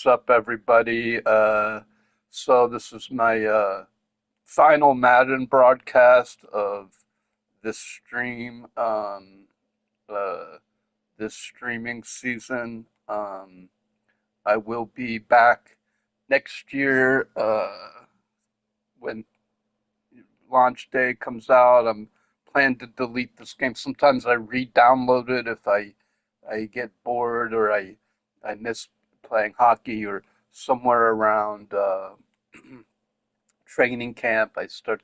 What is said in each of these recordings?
What's up, everybody? So this is my final Madden broadcast of this stream, uh, this streaming season. I will be back next year when launch day comes out. I'm planning to delete this game. Sometimes I re-download it if I get bored or I miss playing hockey or somewhere around training camp. I start,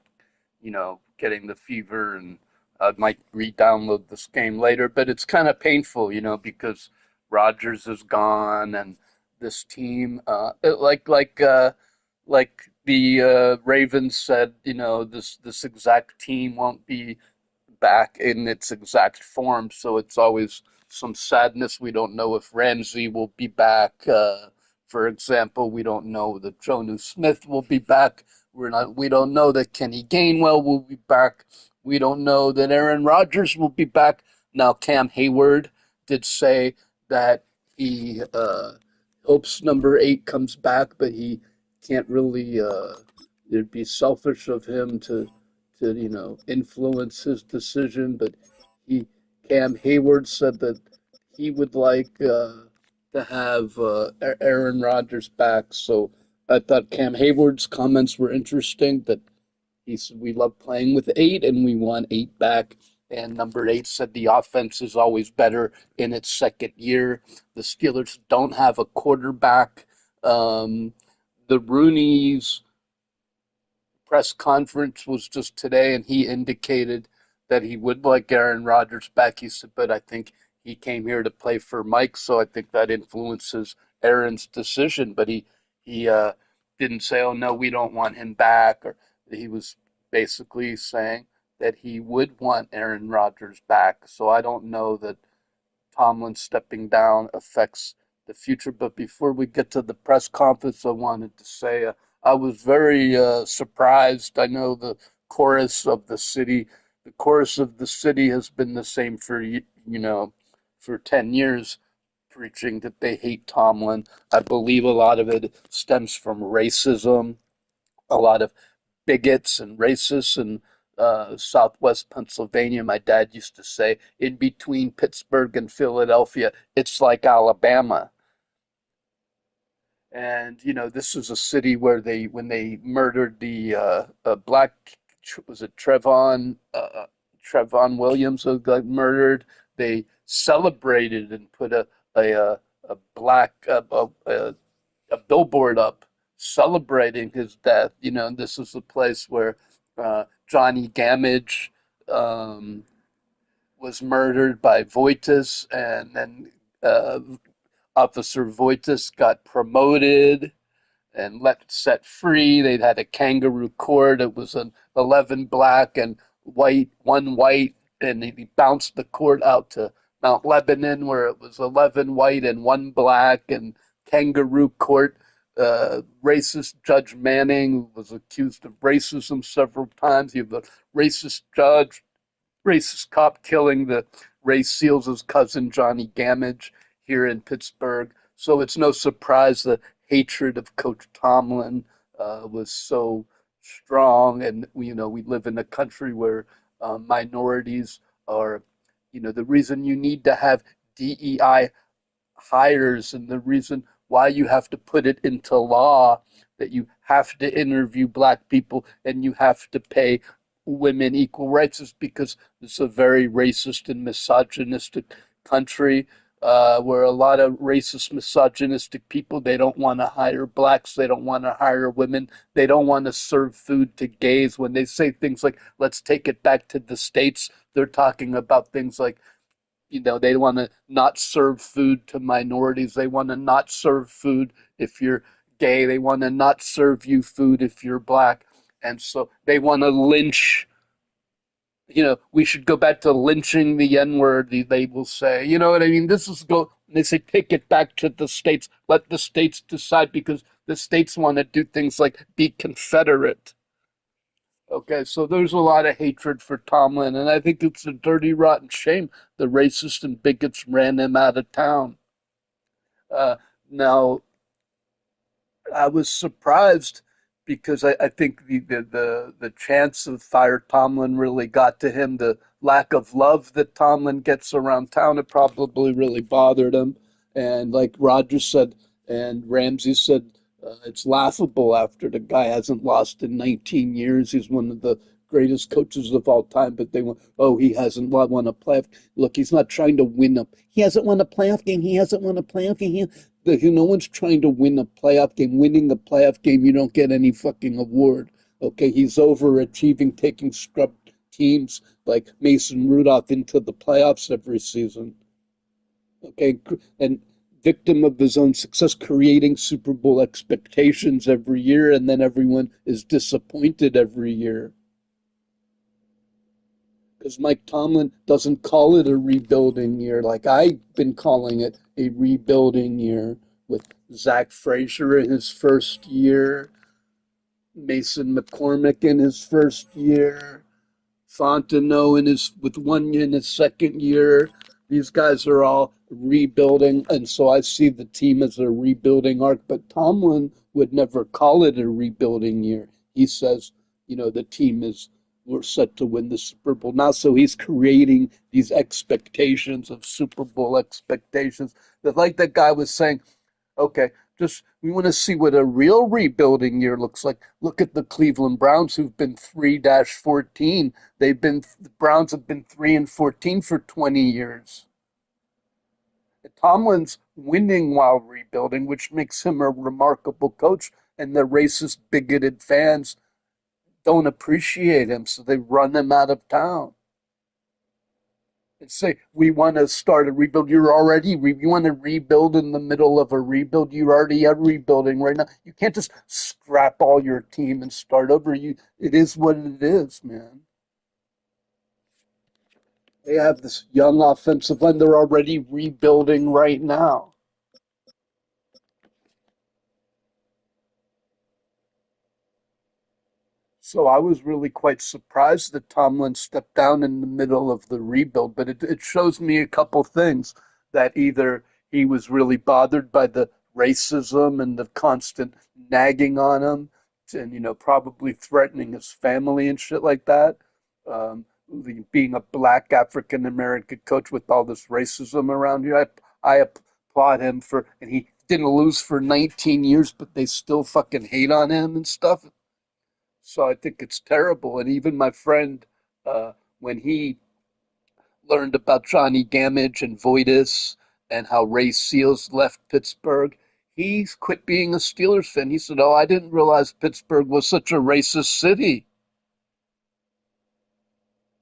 getting the fever and I might re-download this game later. But it's kind of painful, because Rodgers is gone and this team, like the Ravens said, this exact team won't be back in its exact form. So it's always some sadness. We don't know if Ramsey will be back. For example, we don't know that Jonu Smith will be back. We don't know that Kenny Gainwell will be back. We don't know that Aaron Rodgers will be back. Now Cam Hayward did say that he hopes number 8 comes back, but he can't really. It'd be selfish of him to influence his decision. But he Cam Hayward said that he would like to have Aaron Rodgers back. So I thought Cam Hayward's comments were interesting. That he said we love playing with 8 and we want 8 back. And number 8 said the offense is always better in its second year. The Steelers don't have a quarterback. The Rooney's press conference was just today, and he indicated that he would like Aaron Rodgers back. He said, but I think he came here to play for Mike, so I think that influences Aaron's decision. But he didn't say, "Oh no, we don't want him back," or he was basically saying that he would want Aaron Rodgers back. So I don't know that Tomlin stepping down affects the future. But before we get to the press conference, I wanted to say I was very surprised. I know the chorus of the city has been the same for 10 years, preaching that they hate Tomlin. I believe a lot of it stems from racism, a lot of bigots and racists in Southwest Pennsylvania. My dad used to say, in between Pittsburgh and Philadelphia, it's like Alabama. And this is a city where when they murdered the black, was it Trevon Williams who got murdered? They celebrated and put a black a billboard up celebrating his death. This is the place where Johnny Gamage um, was murdered by Voitis, and then uh, Officer Voitis got promoted and set free. They'd had a kangaroo court. It was an 11 black and white, one white, and he bounced the court out to Mount Lebanon, where it was 11 white and one black, and kangaroo court. Racist Judge Manning was accused of racism several times. You have a racist judge, racist cop killing the Ray Seals' cousin Johnny Gamage here in Pittsburgh. So it's no surprise the hatred of Coach Tomlin was so strong, and we live in a country where minorities are, the reason you need to have DEI hires and the reason why you have to put it into law that you have to interview black people and you have to pay women equal rights is because it's a very racist and misogynistic country where a lot of racist, misogynistic people, they don't want to hire blacks, they don't want to hire women, they don't want to serve food to gays. When they say things like, let's take it back to the States, they're talking about things like, they want to not serve food to minorities. They want to not serve food if you're gay. They want to not serve you food if you're black. And so they want to lynch. We should go back to lynching the N word, they will say. You know what I mean? They say, take it back to the states. Let the states decide because the states want to do things like be Confederate. Okay, so there's a lot of hatred for Tomlin, and I think it's a dirty, rotten shame the racists and bigots ran him out of town. Now, I was surprised because I think the chance of fire Tomlin really got to him. The lack of love that Tomlin gets around town, it probably really bothered him. And like Rodgers said, and Ramsey said, it's laughable after the guy hasn't lost in 19 years. He's one of the greatest coaches of all time, but they went, oh, he hasn't won a playoff. Look, he's not trying to win a. He hasn't won a playoff game. He hasn't won a playoff game. No one's trying to win a playoff game. Winning the playoff game, you don't get any fucking award. Okay, he's overachieving, taking scrub teams like Mason Rudolph into the playoffs every season. Okay, and victim of his own success, creating Super Bowl expectations every year, and then everyone is disappointed every year. Because Mike Tomlin doesn't call it a rebuilding year like I've been calling it a rebuilding year with Zach Frazier in his first year, Mason McCormick in his first year, Fontenot in his with 1 year in his second year. These guys are all rebuilding, and so I see the team as a rebuilding arc. But Tomlin would never call it a rebuilding year. He says, the team is we're set to win the Super Bowl now. So he's creating these expectations of Super Bowl expectations. That like that guy was saying, okay, just we want to see what a real rebuilding year looks like. Look at the Cleveland Browns, who've been 3-14. The Browns have been 3-14 for 20 years. Tomlin's winning while rebuilding, which makes him a remarkable coach. And the racist, bigoted fans don't appreciate him, so they run him out of town and say, we want to start a rebuild. You want to rebuild in the middle of a rebuild. You already are rebuilding right now. You can't just scrap all your team and start over. It is what it is, man. They have this young offensive line. They're already rebuilding right now. So I was really quite surprised that Tomlin stepped down in the middle of the rebuild, but it shows me a couple things that either he was really bothered by the racism and the constant nagging on him, and probably threatening his family and shit like that. Being a black African American coach with all this racism around here, I applaud him for, and he didn't lose for 19 years, but they still fucking hate on him and stuff. So I think it's terrible. And even my friend, when he learned about Johnny Gamage and Voitis and how Ray Seals left Pittsburgh, he quit being a Steelers fan. He said, "Oh, I didn't realize Pittsburgh was such a racist city."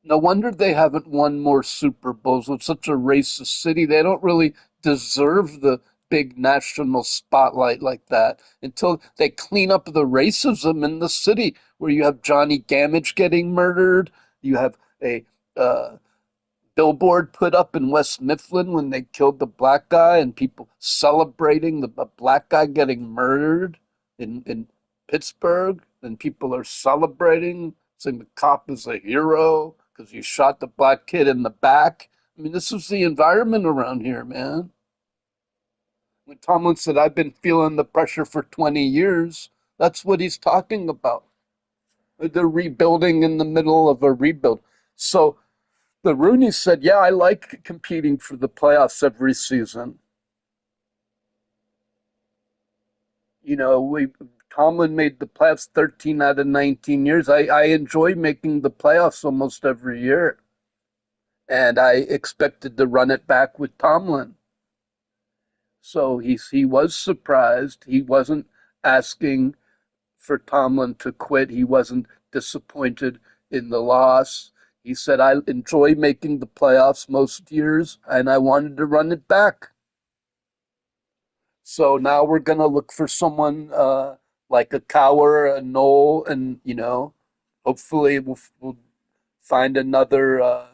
No wonder they haven't won more Super Bowls with such a racist city. They don't really deserve the big national spotlight like that until they clean up the racism in the city, where you have Johnny Gamage getting murdered. You have a billboard put up in West Mifflin when they killed the black guy, and people celebrating a black guy getting murdered in Pittsburgh, and people are celebrating, saying the cop is a hero because he shot the black kid in the back. I mean, this is the environment around here, man. When Tomlin said, I've been feeling the pressure for 20 years, that's what he's talking about. They're rebuilding in the middle of a rebuild. So the Rooney said, "Yeah, I like competing for the playoffs every season. We Tomlin made the playoffs 13 out of 19 years. I enjoy making the playoffs almost every year, and I expected to run it back with Tomlin." So he was surprised. He wasn't asking for Tomlin to quit. He wasn't disappointed in the loss. He said, "I enjoy making the playoffs most years, and I wanted to run it back." So now we're gonna look for someone like a Cower, a Knoll, and hopefully we'll find another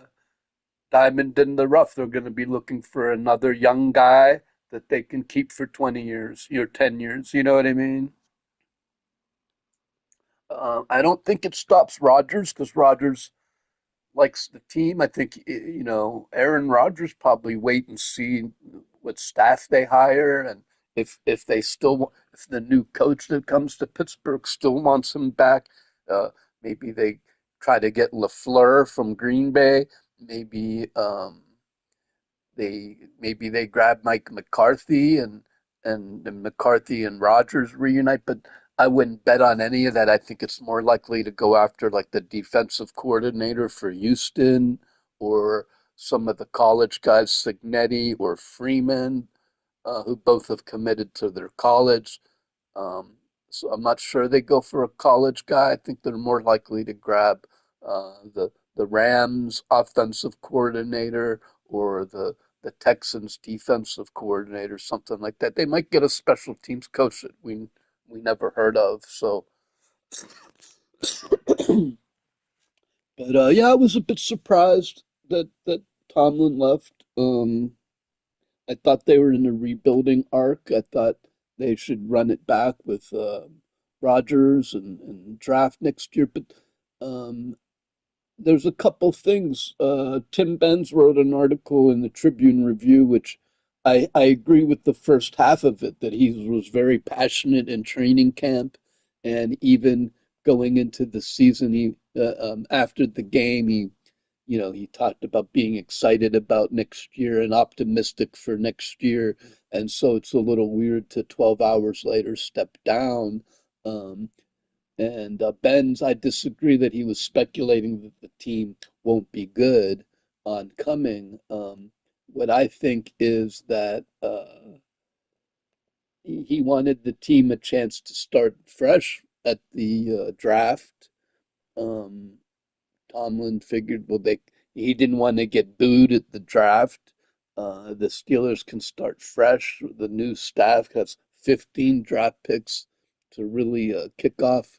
diamond in the rough. They're gonna be looking for another young guy that they can keep for 20 years, 10 years. You know what I mean? I don't think it stops Rodgers because Rodgers likes the team. I think Aaron Rodgers probably wait and see what staff they hire and if they still if the new coach that comes to Pittsburgh still wants him back, uh, maybe they try to get LaFleur from Green Bay. Maybe they grab Mike McCarthy and McCarthy and Rodgers reunite, but I wouldn't bet on any of that. I think it's more likely to go after like the defensive coordinator for Houston or some of the college guys, Signetti or Freeman, who both have committed to their college. Um, so I'm not sure they go for a college guy. I think they're more likely to grab the Rams offensive coordinator or the Texans defensive coordinator, something like that. They might get a special teams coach that we never heard of. So, but yeah, I was a bit surprised that Tomlin left. I thought they were in a rebuilding arc. I thought they should run it back with Rodgers and draft next year. But um, there's a couple things. Tim Benz wrote an article in the Tribune Review, which I agree with the first half of it, that he was very passionate in training camp, and even going into the season, he after the game, he talked about being excited about next year and optimistic for next year. And so it's a little weird to 12 hours later step down. Um, and Benz, I disagree that he was speculating that the team won't be good on coming. What I think is that he wanted the team a chance to start fresh at the draft. Um, Tomlin figured, well, he didn't want to get booed at the draft. The Steelers can start fresh. The new staff has 15 draft picks to really kick off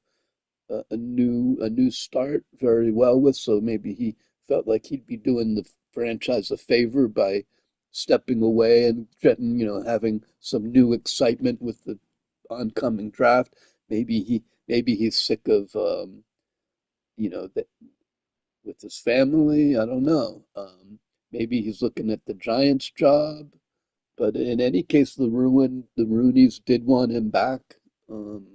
a new start very well with. So maybe he felt like he'd be doing the franchise a favor by stepping away and getting, having some new excitement with the oncoming draft. Maybe he's sick of that with his family. I don't know. Maybe he's looking at the Giants job. But in any case, the Roonies did want him back. Um,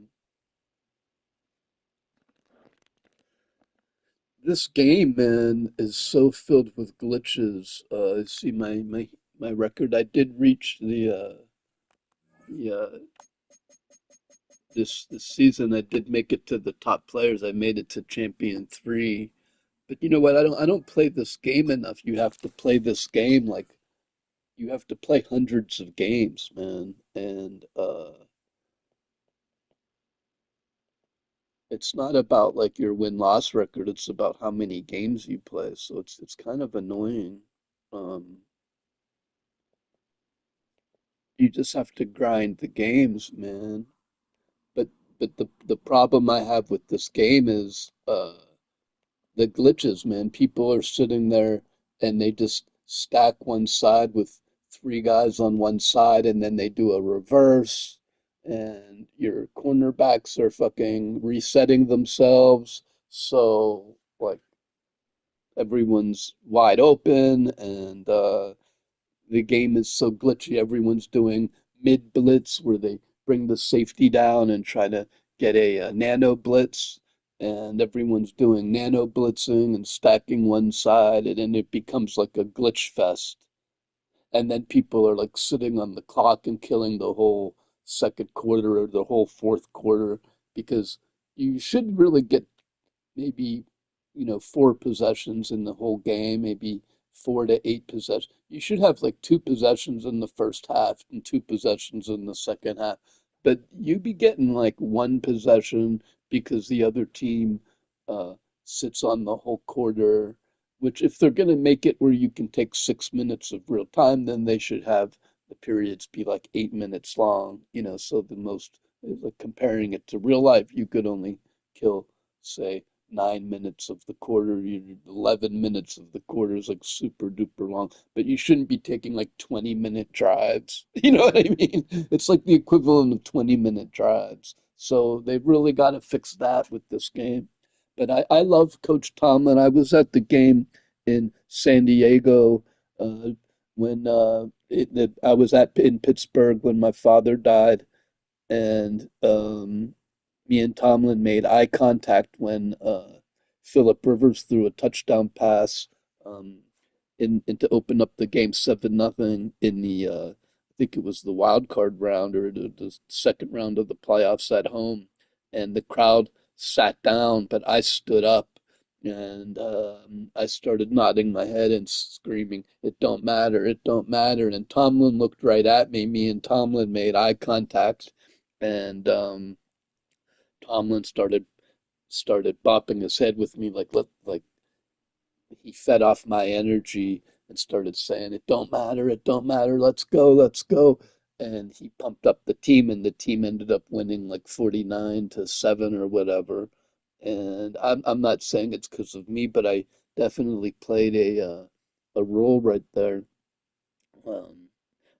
this game, man, is so filled with glitches. See my record. I did reach the this season. I did make it to the top players. I made it to champion three. But you know what? I don't play this game enough. You have to play this game like you have to play hundreds of games, man. And it's not about like your win-loss record, it's about how many games you play. So it's kind of annoying. Um, you just have to grind the games, man. But the problem I have with this game is the glitches, man. People are sitting there and they just stack one side with three guys on one side, and then they do a reverse, and your cornerbacks are fucking resetting themselves. So, like, everyone's wide open, and the game is so glitchy. Everyone's doing mid blitz where they bring the safety down and try to get a nano blitz, and everyone's doing nano blitzing and stacking one side, and then it becomes like a glitch fest. And then people are like sitting on the clock and killing the whole second quarter or the whole fourth quarter because you should really get maybe, four possessions in the whole game, maybe 4 to 8 possessions. You should have like two possessions in the first half and two possessions in the second half. But you be getting like one possession because the other team uh, sits on the whole quarter, which if they're going to make it where you can take 6 minutes of real time, then they should have the periods be like 8 minutes long, so the most, like comparing it to real life, you could only kill, say, 9 minutes of the quarter, 11 minutes of the quarter is like super duper long, but you shouldn't be taking like 20-minute drives. You know what I mean? It's like the equivalent of 20-minute drives. So they've really got to fix that with this game. But I love Coach Tomlin. I was at the game in San Diego. when I was in Pittsburgh when my father died, and me and Tomlin made eye contact when Philip Rivers threw a touchdown pass um, in to open up the game 7-0 in the I think it was the wild card round or the second round of the playoffs at home, and the crowd sat down, but I stood up and I started nodding my head and screaming, "It don't matter, it don't matter." And Tomlin looked right at me. Me and Tomlin made eye contact, and Tomlin started bopping his head with me like he fed off my energy and started saying, it don't matter, let's go." And he pumped up the team, and the team ended up winning like 49-7 or whatever. And I'm not saying it's because of me, but I definitely played a role right there. Um,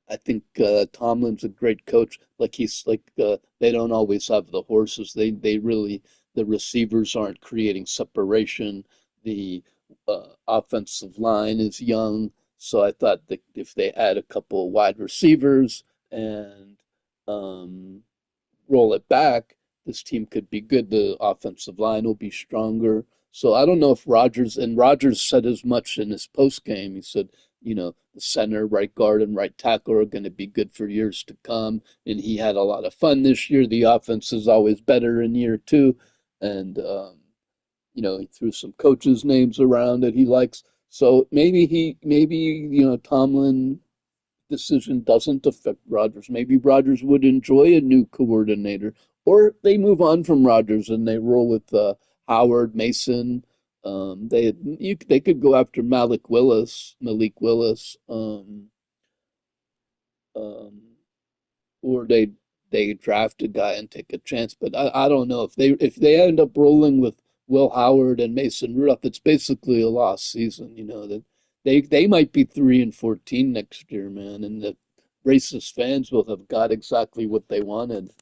I think Tomlin's a great coach. Like he's like they don't always have the horses. They really the receivers aren't creating separation. The offensive line is young, so I thought that if they add a couple of wide receivers and um, roll it back, this team could be good. The offensive line will be stronger. So I don't know if Rodgers said as much in his post game. He said, the center, right guard, and right tackle are going to be good for years to come. And he had a lot of fun this year. The offense is always better in year two. And, he threw some coaches' names around that he likes. So maybe, Tomlin decision doesn't affect Rodgers. Maybe Rodgers would enjoy a new coordinator, or they move on from Rodgers and they roll with Howard Mason. They could go after Malik Willis, um, or they draft a guy and take a chance. But I don't know if they end up rolling with Will Howard and Mason Rudolph. It's basically a lost season. That they might be 3-14 next year, man, and the racist fans will have got exactly what they wanted.